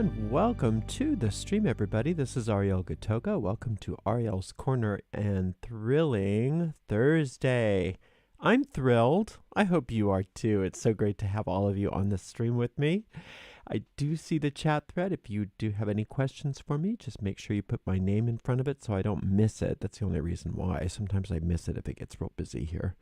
And welcome to the stream, everybody. This is Ariel Gatoga. Welcome to Ariel's Corner and Thrilling Thursday. I'm thrilled. I hope you are too. It's so great to have all of you on the stream with me. I do see the chat thread. If you do have any questions for me, just make sure you put my name in front of it so I don't miss it. That's the only reason why. Sometimes I miss it if it gets real busy here.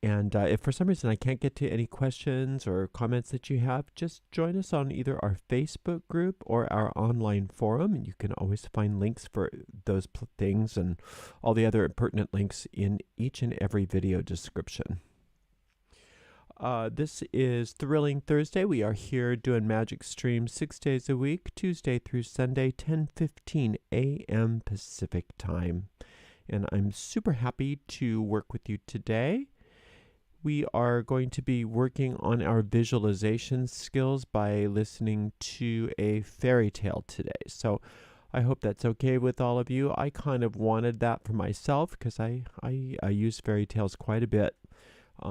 And if for some reason I can't get to any questions or comments that you have, just join us on either our Facebook group or our online forum. And you can always find links for those things and all the other pertinent links in each and every video description. This is Thrilling Thursday. We are here doing magic streams 6 days a week, Tuesday through Sunday, 10:15 a.m. Pacific time. And I'm super happy to work with you today. We are going to be working on our visualization skills by listening to a fairy tale today. So I hope that's okay with all of you. I kind of wanted that for myself because I use fairy tales quite a bit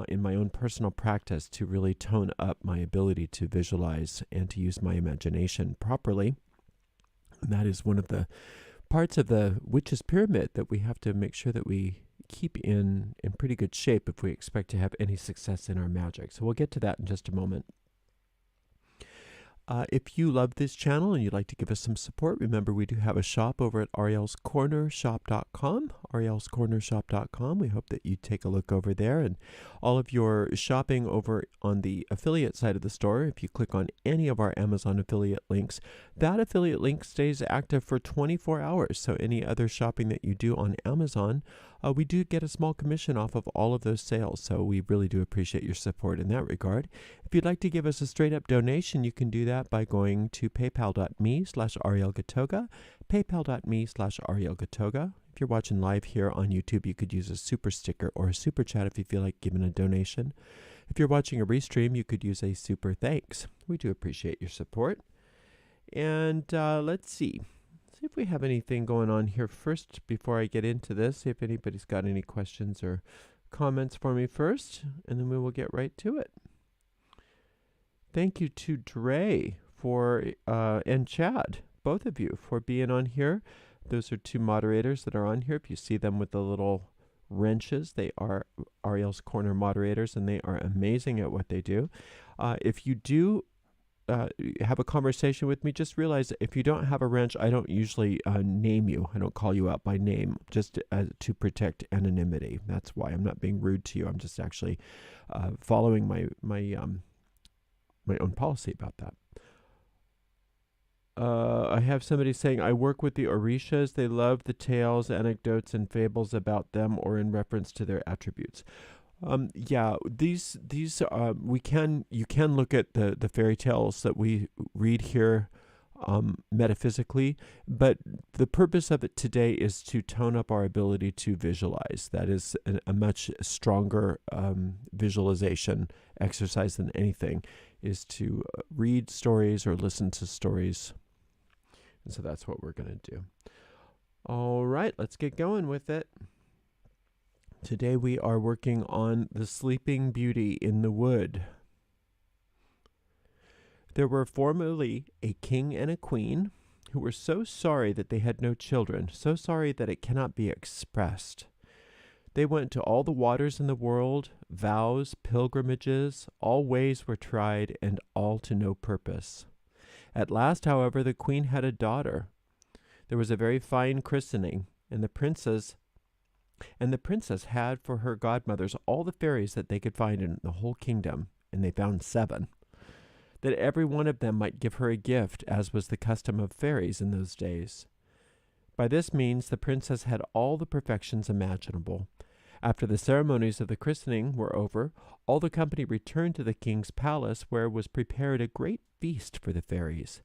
in my own personal practice to really tone up my ability to visualize and to use my imagination properly. And that is one of the parts of the witch's pyramid that we have to make sure that we keep in pretty good shape if we expect to have any success in our magic. So we'll get to that in just a moment. If you love this channel and you'd like to give us some support, remember we do have a shop over at arielscornershop.com, arielscornershop.com. We hope that you take a look over there, and all of your shopping over on the affiliate side of the store, if you click on any of our Amazon affiliate links, that affiliate link stays active for 24 hours. So any other shopping that you do on Amazon, we do get a small commission off of all of those sales. So we really do appreciate your support in that regard. If you'd like to give us a straight up donation, you can do that by going to paypal.me/Ariel Gatoga, paypal.me/Ariel Gatoga. If you're watching live here on YouTube, you could use a super sticker or a super chat if you feel like giving a donation. If you're watching a restream, you could use a super thanks. We do appreciate your support. And let's see if we have anything going on here first before I get into this. See if anybody's got any questions or comments for me first, and then we will get right to it. Thank you to Dre and Chad, both of you, for being on here. Those are two moderators that are on here. If you see them with the little wrenches, they are Ariel's Corner moderators, and they are amazing at what they do. If you do have a conversation with me, just realize that if you don't have a wrench, I don't usually name you. I don't call you out by name, just to protect anonymity. That's why I'm not being rude to you. I'm just actually following my own policy about that. I have somebody saying, I work with the Orishas. They love the tales, anecdotes, and fables about them or in reference to their attributes. Yeah, these you can look at the fairy tales that we read here metaphysically, but the purpose of it today is to tone up our ability to visualize. That is a much stronger visualization exercise than anything, is to read stories or listen to stories. And so that's what we're going to do. All right, let's get going with it. Today we are working on the Sleeping Beauty in the Wood. There were formerly a king and a queen who were so sorry that they had no children, so sorry that it cannot be expressed. They went to all the waters in the world, vows, pilgrimages, all ways were tried, and all to no purpose. At last, however, the queen had a daughter. There was a very fine christening, and the princess had for her godmothers all the fairies that they could find in the whole kingdom, and they found 7, that every one of them might give her a gift, as was the custom of fairies in those days. By this means the princess had all the perfections imaginable. After the ceremonies of the christening were over, all the company returned to the king's palace, where was prepared a great feast for the fairies.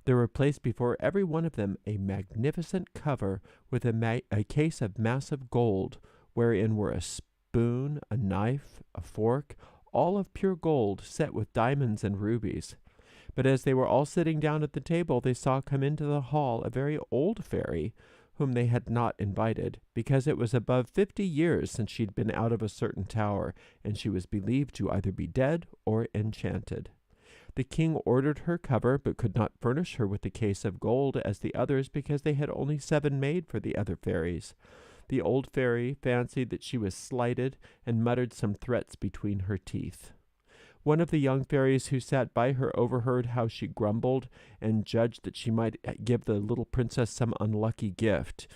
There were placed before every one of them a magnificent cover with a case of massive gold, wherein were a spoon, a knife, a fork, all of pure gold, set with diamonds and rubies. But as they were all sitting down at the table, they saw come into the hall a very old fairy, whom they had not invited, because it was above 50 years since she'd been out of a certain tower, and she was believed to either be dead or enchanted. The king ordered her cover, but could not furnish her with the case of gold as the others, because they had only 7 made for the other fairies. The old fairy fancied that she was slighted, and muttered some threats between her teeth. One of the young fairies who sat by her overheard how she grumbled, and judged that she might give the little princess some unlucky gift.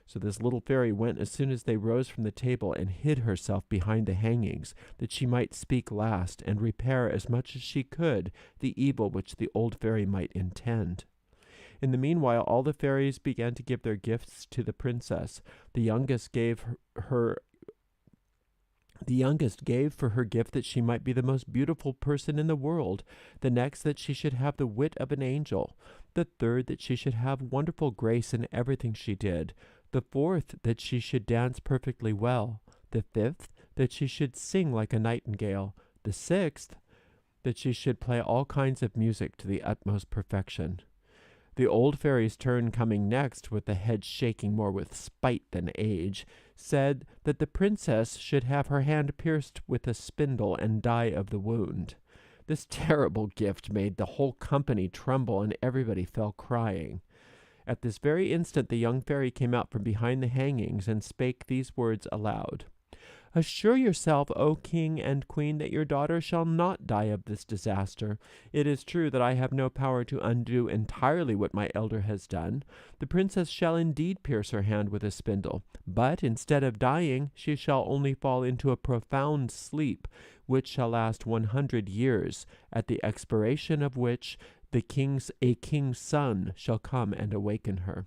So this little fairy went as soon as they rose from the table, and hid herself behind the hangings, that she might speak last, and repair as much as she could the evil which the old fairy might intend. In the meanwhile, all the fairies began to give their gifts to the princess. The youngest gave for her gift that she might be the most beautiful person in the world, the next that she should have the wit of an angel, the third that she should have wonderful grace in everything she did, the fourth that she should dance perfectly well, the fifth that she should sing like a nightingale, the sixth that she should play all kinds of music to the utmost perfection. The old fairy's turn coming next, with the head shaking more with spite than age, said that the princess should have her hand pierced with a spindle and die of the wound. This terrible gift made the whole company tremble, and everybody fell crying. At this very instant the young fairy came out from behind the hangings, and spake these words aloud. Assure yourself, O king and queen, that your daughter shall not die of this disaster. It is true that I have no power to undo entirely what my elder has done. The princess shall indeed pierce her hand with a spindle, but instead of dying, she shall only fall into a profound sleep, which shall last 100 years, at the expiration of which a king's son shall come and awaken her.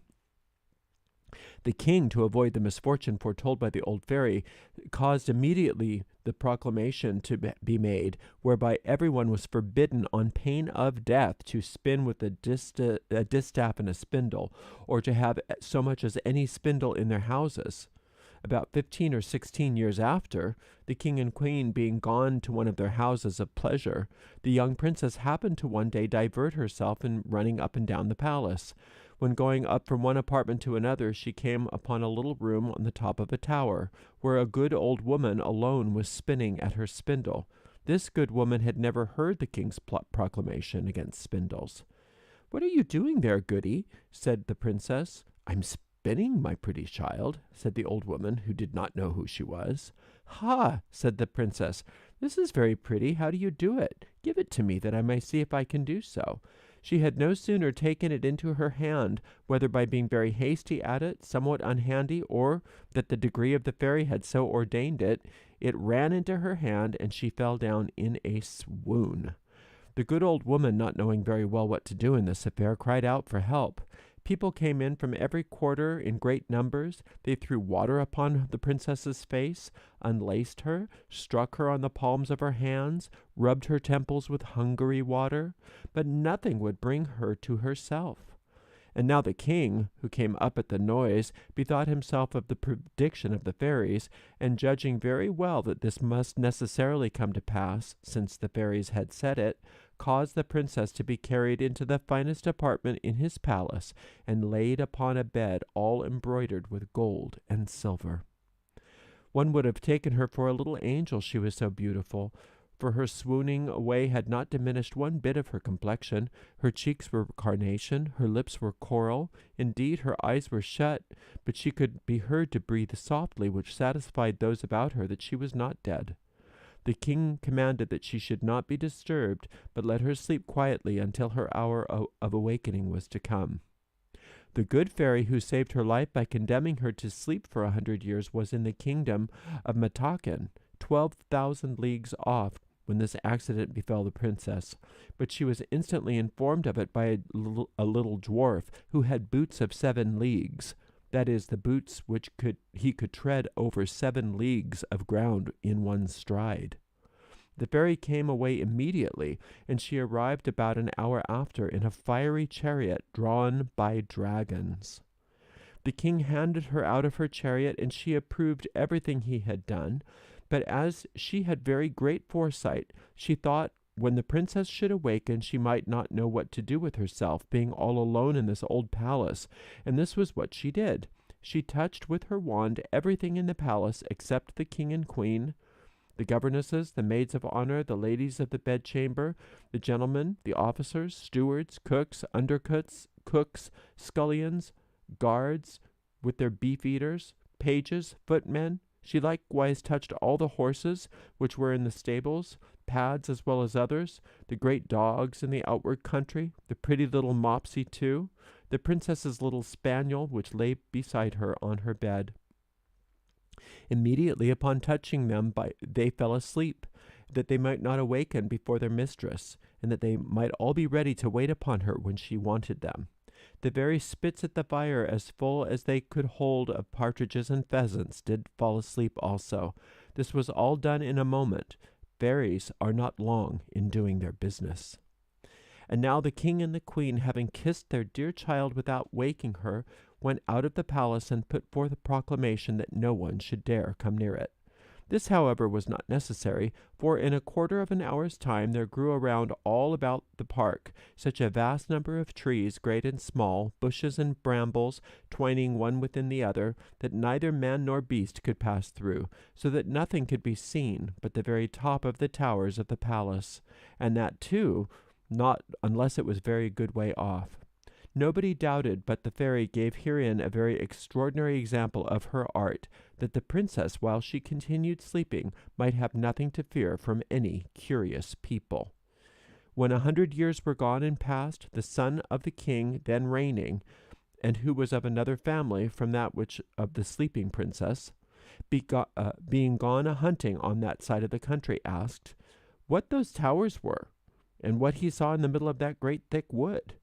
The king, to avoid the misfortune foretold by the old fairy, caused immediately the proclamation to be made, whereby everyone was forbidden on pain of death to spin with a distaff and a spindle, or to have so much as any spindle in their houses. About 15 or 16 years after, the king and queen being gone to one of their houses of pleasure, the young princess happened to one day divert herself in running up and down the palace. When going up from one apartment to another, she came upon a little room on the top of a tower, where a good old woman alone was spinning at her spindle. This good woman had never heard the king's proclamation against spindles. "What are you doing there, goody?" said the princess. "I'm spinning, my pretty child," said the old woman, who did not know who she was. "Ha!" said the princess. "This is very pretty. How do you do it? Give it to me, that I may see if I can do so." She had no sooner taken it into her hand, whether by being very hasty at it, somewhat unhandy, or that the degree of the fairy had so ordained it, it ran into her hand, and she fell down in a swoon. The good old woman, not knowing very well what to do in this affair, cried out for help. People came in from every quarter in great numbers. They threw water upon the princess's face, unlaced her, struck her on the palms of her hands, rubbed her temples with Hungary water, but nothing would bring her to herself. And now the king, who came up at the noise, bethought himself of the prediction of the fairies, and judging very well that this must necessarily come to pass, since the fairies had said it, caused the princess to be carried into the finest apartment in his palace, and laid upon a bed all embroidered with gold and silver. One would have taken her for a little angel, she was so beautiful, for her swooning away had not diminished one bit of her complexion. Her cheeks were carnation, her lips were coral, indeed her eyes were shut, but she could be heard to breathe softly, which satisfied those about her that she was not dead. The king commanded that she should not be disturbed, but let her sleep quietly until her hour of awakening was to come. The good fairy who saved her life by condemning her to sleep for 100 years was in the kingdom of Matakan, 12,000 leagues off, when this accident befell the princess. But she was instantly informed of it by a little dwarf who had boots of 7 leagues. That is, the boots which he could tread over 7 leagues of ground in one stride. The fairy came away immediately, and she arrived about an hour after in a fiery chariot drawn by dragons. The king handed her out of her chariot, and she approved everything he had done. But as she had very great foresight, she thought when the princess should awaken, she might not know what to do with herself, being all alone in this old palace, and this was what she did. She touched with her wand everything in the palace except the king and queen, the governesses, the maids of honor, the ladies of the bedchamber, the gentlemen, the officers, stewards, cooks, cooks, scullions, guards, with their beef-eaters, pages, footmen. She likewise touched all the horses which were in the stables, pads as well as others, the great dogs in the outward country, the pretty little Mopsy too, the princess's little spaniel which lay beside her on her bed. Immediately upon touching them, they fell asleep, that they might not awaken before their mistress, and that they might all be ready to wait upon her when she wanted them. The very spits at the fire, as full as they could hold of partridges and pheasants, did fall asleep also. This was all done in a moment. Fairies are not long in doing their business. And now the king and the queen, having kissed their dear child without waking her, went out of the palace and put forth a proclamation that no one should dare come near it. This, however, was not necessary, for in a quarter of an hour's time there grew around all about the park such a vast number of trees, great and small, bushes and brambles, twining one within the other, that neither man nor beast could pass through, so that nothing could be seen but the very top of the towers of the palace, and that too not unless it was very good way off. Nobody doubted but the fairy gave herein a very extraordinary example of her art, that the princess, while she continued sleeping, might have nothing to fear from any curious people. When 100 years were gone and past, the son of the king then reigning, and who was of another family from that which of the sleeping princess, being gone a-hunting on that side of the country, asked what those towers were, and what he saw in the middle of that great thick wood.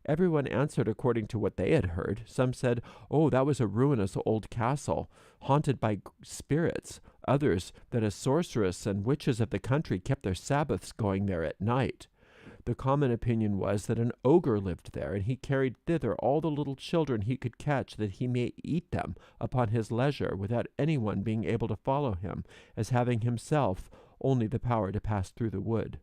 Everyone answered according to what they had heard. Some said, "Oh, that was a ruinous old castle, haunted by spirits." Others, that a sorceress and witches of the country kept their Sabbaths going there at night. The common opinion was that an ogre lived there, and he carried thither all the little children he could catch, that he may eat them upon his leisure, without anyone being able to follow him, as having himself only the power to pass through the wood.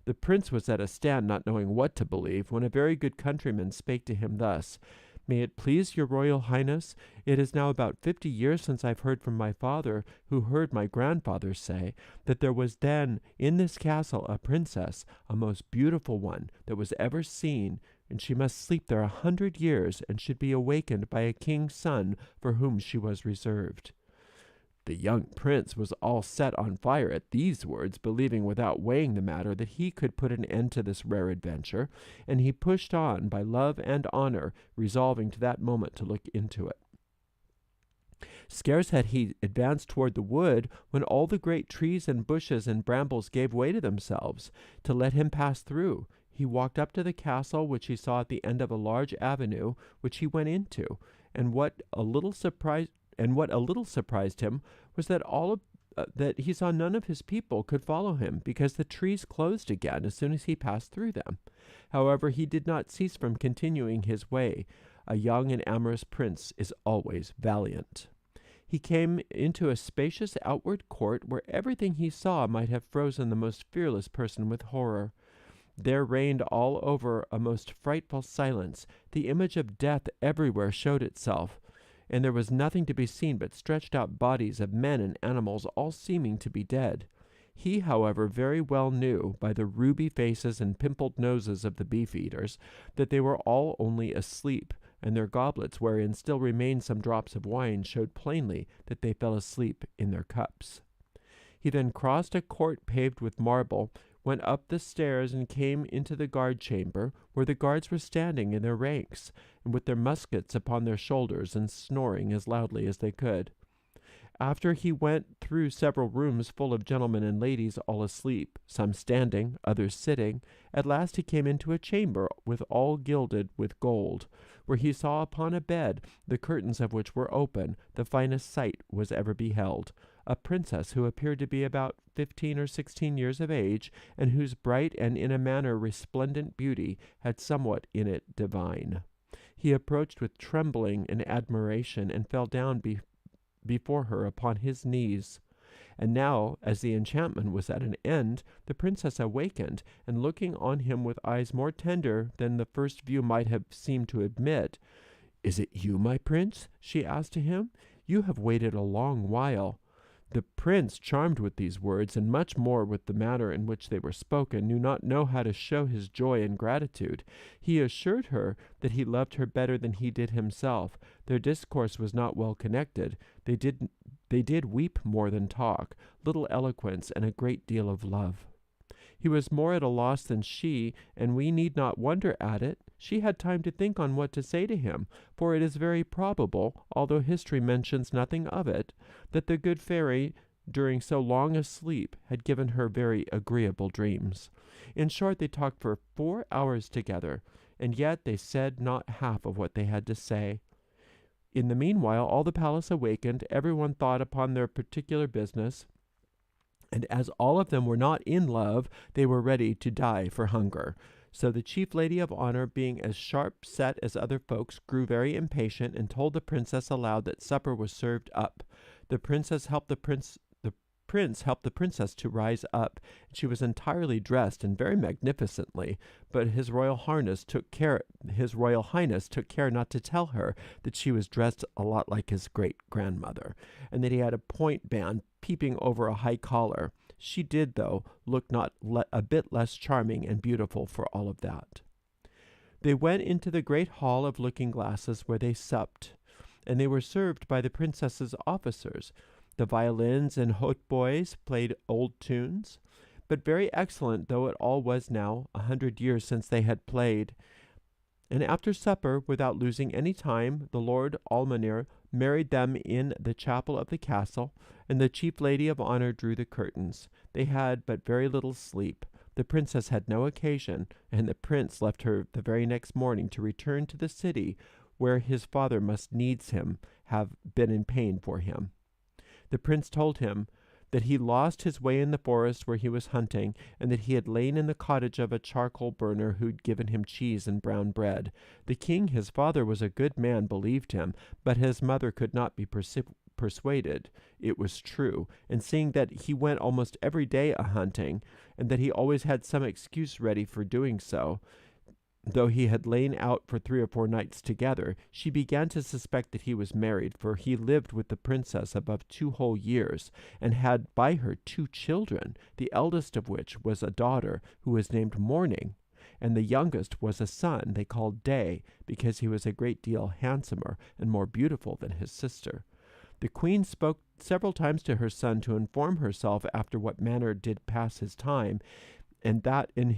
The prince was at a stand, not knowing what to believe, when a very good countryman spake to him thus: "May it please your royal highness, it is now about 50 years since I've heard from my father, who heard my grandfather say, that there was then in this castle a princess, a most beautiful one that was ever seen, and she must sleep there 100 years, and should be awakened by a king's son, for whom she was reserved." The young prince was all set on fire at these words, believing without weighing the matter that he could put an end to this rare adventure, and he pushed on by love and honor, resolving to that moment to look into it. Scarce had he advanced toward the wood, when all the great trees and bushes and brambles gave way to themselves, to let him pass through. He walked up to the castle, which he saw at the end of a large avenue, which he went into, and what a little surprised him was that he saw none of his people could follow him, because the trees closed again as soon as he passed through them. However, he did not cease from continuing his way. A young and amorous prince is always valiant. He came into a spacious outward court, where everything he saw might have frozen the most fearless person with horror. There reigned all over a most frightful silence. The image of death everywhere showed itself, and there was nothing to be seen but stretched out bodies of men and animals, all seeming to be dead. He, however, very well knew, by the ruby faces and pimpled noses of the beef-eaters, that they were all only asleep, and their goblets, wherein still remained some drops of wine, showed plainly that they fell asleep in their cups. He then crossed a court paved with marble, went up the stairs, and came into the guard chamber, where the guards were standing in their ranks, and with their muskets upon their shoulders, and snoring as loudly as they could. After he went through several rooms full of gentlemen and ladies, all asleep, some standing, others sitting. At last he came into a chamber with all gilded with gold, where he saw upon a bed, the curtains of which were open, the finest sight was ever beheld, a princess who appeared to be about 15 or 16 years of age, and whose bright and in a manner resplendent beauty had somewhat in it divine. He approached with trembling and admiration, and fell down before her upon his knees. And now, as the enchantment was at an end, the princess awakened, and looking on him with eyes more tender than the first view might have seemed to admit, "Is it you, my prince?" she asked to him. "You have waited a long while." The prince, charmed with these words, and much more with the manner in which they were spoken, knew not know how to show his joy and gratitude. He assured her that he loved her better than he did himself. Their discourse was not well connected. They did weep more than talk, little eloquence, and a great deal of love. He was more at a loss than she, and we need not wonder at it. She had time to think on what to say to him, for it is very probable, although history mentions nothing of it, that the good fairy, during so long a sleep, had given her very agreeable dreams. In short, they talked for 4 hours together, and yet they said not half of what they had to say. In the meanwhile, all the palace awakened, everyone thought upon their particular business, and as all of them were not in love, they were ready to die for hunger. So the chief lady of honor, being as sharp set as other folks, grew very impatient, and told the princess aloud that supper was served up. The prince helped the princess to rise up, and she was entirely dressed and very magnificently, but his royal highness took care not to tell her that she was dressed a lot like his great grandmother, and that he had a point band peeping over a high collar. She did, though, look not a bit less charming and beautiful for all of that. They went into the great hall of looking-glasses where they supped, and they were served by the princess's officers. The violins and hautboys played old tunes, but very excellent though it all was now, 100 years since they had played. And after supper, without losing any time, the Lord Almoner married them in the chapel of the castle, and the chief lady of honor drew the curtains. They had but very little sleep. The princess had no occasion, and the prince left her the very next morning to return to the city, where his father must needs have been in pain for him. The prince told him that he lost his way in the forest where he was hunting, and that he had lain in the cottage of a charcoal burner who'd given him cheese and brown bread. The king, his father, was a good man, believed him, but his mother could not be persuaded it was true, and seeing that he went almost every day a-hunting, and that he always had some excuse ready for doing so, though he had lain out for 3 or 4 nights together, she began to suspect that he was married, for he lived with the princess above 2 whole years, and had by her 2 children, the eldest of which was a daughter, who was named Morning, and the youngest was a son they called Day, because he was a great deal handsomer and more beautiful than his sister. The queen spoke several times to her son to inform herself after what manner did pass his time, and that in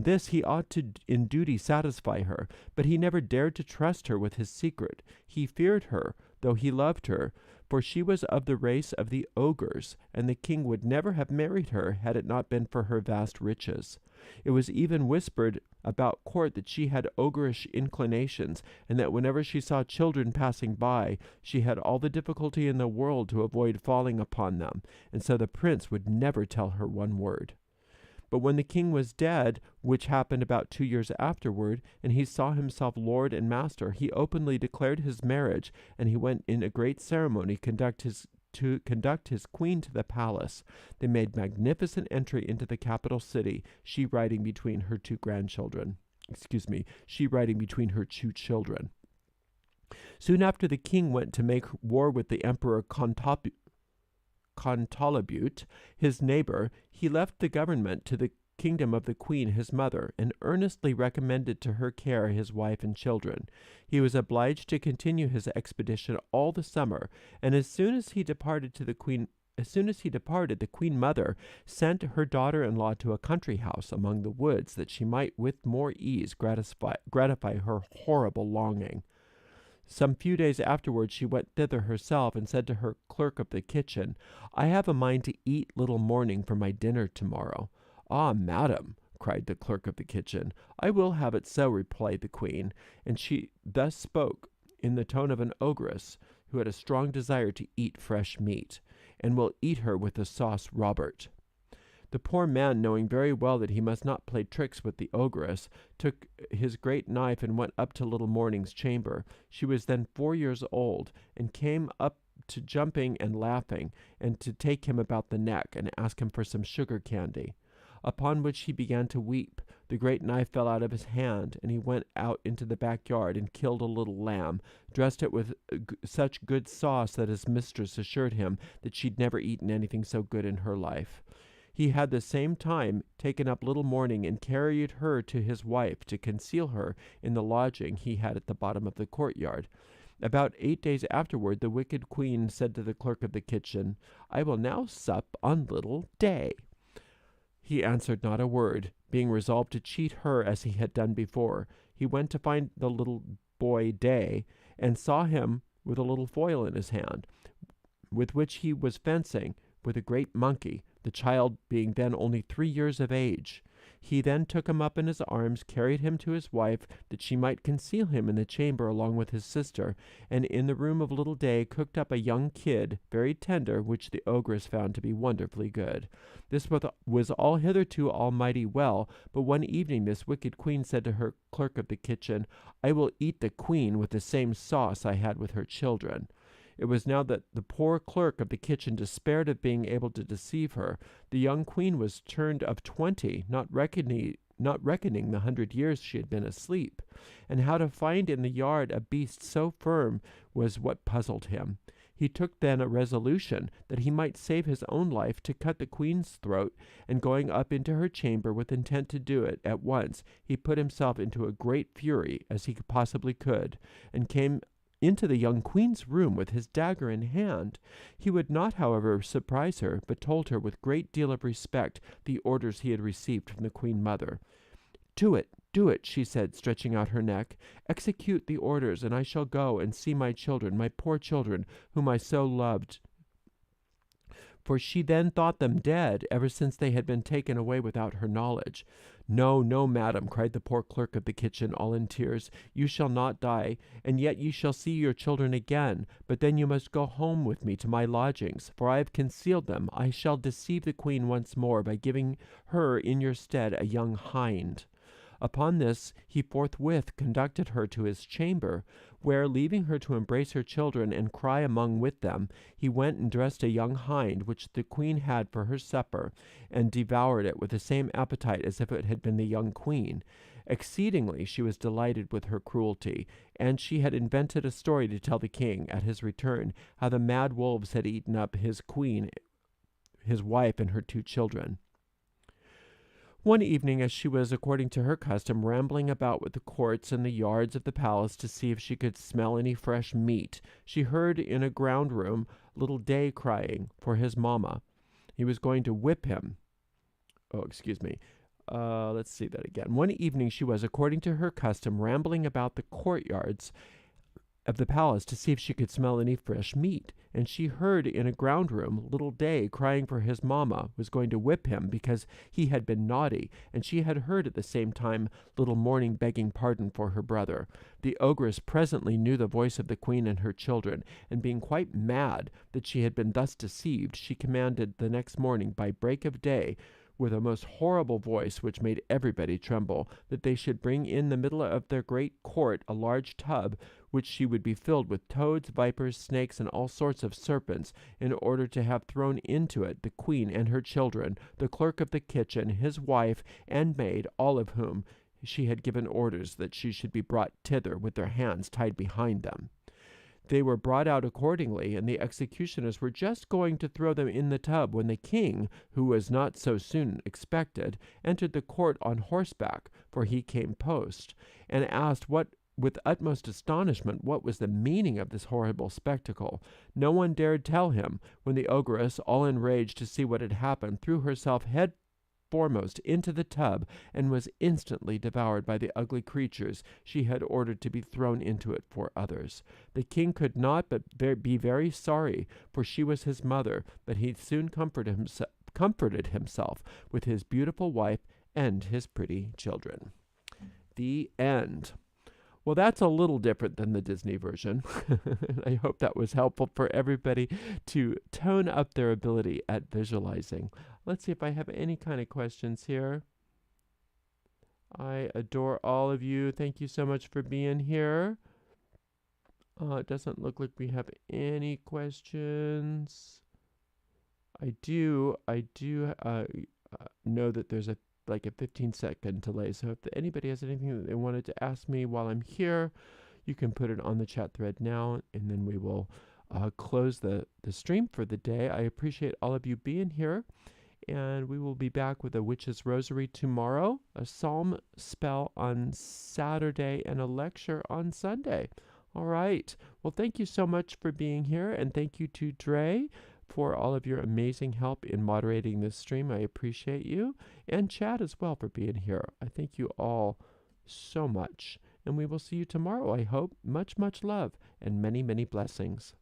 this he ought to in duty satisfy her, but he never dared to trust her with his secret. He feared her, though he loved her, for she was of the race of the ogres, and the king would never have married her had it not been for her vast riches. It was even whispered about court that she had ogreish inclinations, and that whenever she saw children passing by, she had all the difficulty in the world to avoid falling upon them, and so the prince would never tell her one word. But when the king was dead, which happened about 2 years afterward, and he saw himself lord and master, he openly declared his marriage, and he went in a great ceremony to conduct his queen to the palace. They made magnificent entry into the capital city, she riding between her 2 children. Soon after, the king went to make war with the emperor Contalabute, his neighbor. He left the government to the kingdom of the queen his mother, and earnestly recommended to her care his wife and children. He was obliged to continue his expedition all the summer, and as soon as he departed, the queen mother sent her daughter-in-law to a country house among the woods, that she might with more ease gratify her horrible longing. Some few days afterwards she went thither herself, and said to her clerk of the kitchen, "I have a mind to eat little Morning for my dinner tomorrow." "Ah, madam," cried the clerk of the kitchen, "I will have it so," replied the queen, and she thus spoke in the tone of an ogress, who had a strong desire to eat fresh meat, "and will eat her with the sauce Robert." The poor man, knowing very well that he must not play tricks with the ogress, took his great knife and went up to little Morning's chamber. She was then 4 years old, and came up to jumping and laughing, and to take him about the neck, and ask him for some sugar candy. upon which he began to weep. The great knife fell out of his hand, and he went out into the backyard and killed a little lamb, dressed it with such good sauce that his mistress assured him that she'd never eaten anything so good in her life. He had the same time taken up little Morning and carried her to his wife to conceal her in the lodging he had at the bottom of the courtyard. About 8 days afterward, the wicked queen said to the clerk of the kitchen, "I will now sup on little Day." He answered not a word, being resolved to cheat her as he had done before. He went to find the little boy Day, and saw him with a little foil in his hand, with which he was fencing with a great monkey, the child being then only 3 years of age. He then took him up in his arms, carried him to his wife, that she might conceal him in the chamber along with his sister, and in the room of little Day cooked up a young kid, very tender, which the ogress found to be wonderfully good. This was all hitherto almighty well, but one evening this wicked queen said to her clerk of the kitchen, "I will eat the queen with the same sauce I had with her children." It was now that the poor clerk of the kitchen despaired of being able to deceive her. The young queen was turned of 20, not reckoning the 100 years she had been asleep, and how to find in the yard a beast so firm was what puzzled him. He took then a resolution that he might save his own life to cut the queen's throat, and going up into her chamber with intent to do it at once, he put himself into a great fury, as he possibly could, and came into the young queen's room with his dagger in hand. He would not, however, surprise her, but told her with great deal of respect the orders he had received from the queen mother. Do it, she said, stretching out her neck. Execute the orders, and I shall go and see my children, my poor children, whom I so loved. For she then thought them dead, ever since they had been taken away without her knowledge. "No, no, madam," cried the poor clerk of the kitchen, all in tears. "You shall not die, and yet you shall see your children again. But then you must go home with me to my lodgings, for I have concealed them. I shall deceive the queen once more by giving her in your stead a young hind." Upon this he forthwith conducted her to his chamber, where, leaving her to embrace her children and cry among with them, he went and dressed a young hind, which the queen had for her supper, and devoured it with the same appetite as if it had been the young queen. Exceedingly she was delighted with her cruelty, and she had invented a story to tell the king, at his return, how the mad wolves had eaten up his queen, his wife, and her 2 children. One evening, as she was, according to her custom, rambling about with the courts and the yards of the palace to see if she could smell any fresh meat, she heard in a ground room little Day crying for his mamma. He was going to whip him. Let's see that again. One evening she was, according to her custom, rambling about the courtyards of the palace to see if she could smell any fresh meat, and she heard in a ground room little Day crying for his mamma, was going to whip him because he had been naughty, and she had heard at the same time little Morning begging pardon for her brother. The ogress presently knew the voice of the queen and her children, and being quite mad that she had been thus deceived, she commanded the next morning by break of day, with a most horrible voice which made everybody tremble, that they should bring in the middle of their great court a large tub, which she would be filled with toads, vipers, snakes, and all sorts of serpents, in order to have thrown into it the queen and her children, the clerk of the kitchen, his wife, and maid, all of whom she had given orders that she should be brought thither with their hands tied behind them. They were brought out accordingly, and the executioners were just going to throw them in the tub when the king, who was not so soon expected, entered the court on horseback, for he came post, and asked with utmost astonishment what was the meaning of this horrible spectacle. No one dared tell him, when the ogress, all enraged to see what had happened, threw herself head foremost into the tub, and was instantly devoured by the ugly creatures she had ordered to be thrown into it for others. The king could not but be very sorry, for she was his mother, but he soon comforted himself with his beautiful wife and his pretty children. The end. Well, that's a little different than the Disney version. I hope that was helpful for everybody to tone up their ability at visualizing. Let's see if I have any kind of questions here. I adore all of you. Thank you so much for being here. It doesn't look like we have any questions. I do know that there's like a 15-second delay. So if anybody has anything that they wanted to ask me while I'm here, you can put it on the chat thread now, and then we will close the stream for the day. I appreciate all of you being here, and we will be back with a Witch's Rosary tomorrow, a Psalm spell on Saturday, and a lecture on Sunday. All right. Well, thank you so much for being here, and thank you to Dre for all of your amazing help in moderating this stream. I appreciate you, and Chad as well for being here. I thank you all so much, and we will see you tomorrow, I hope. Much, much love, and many, many blessings.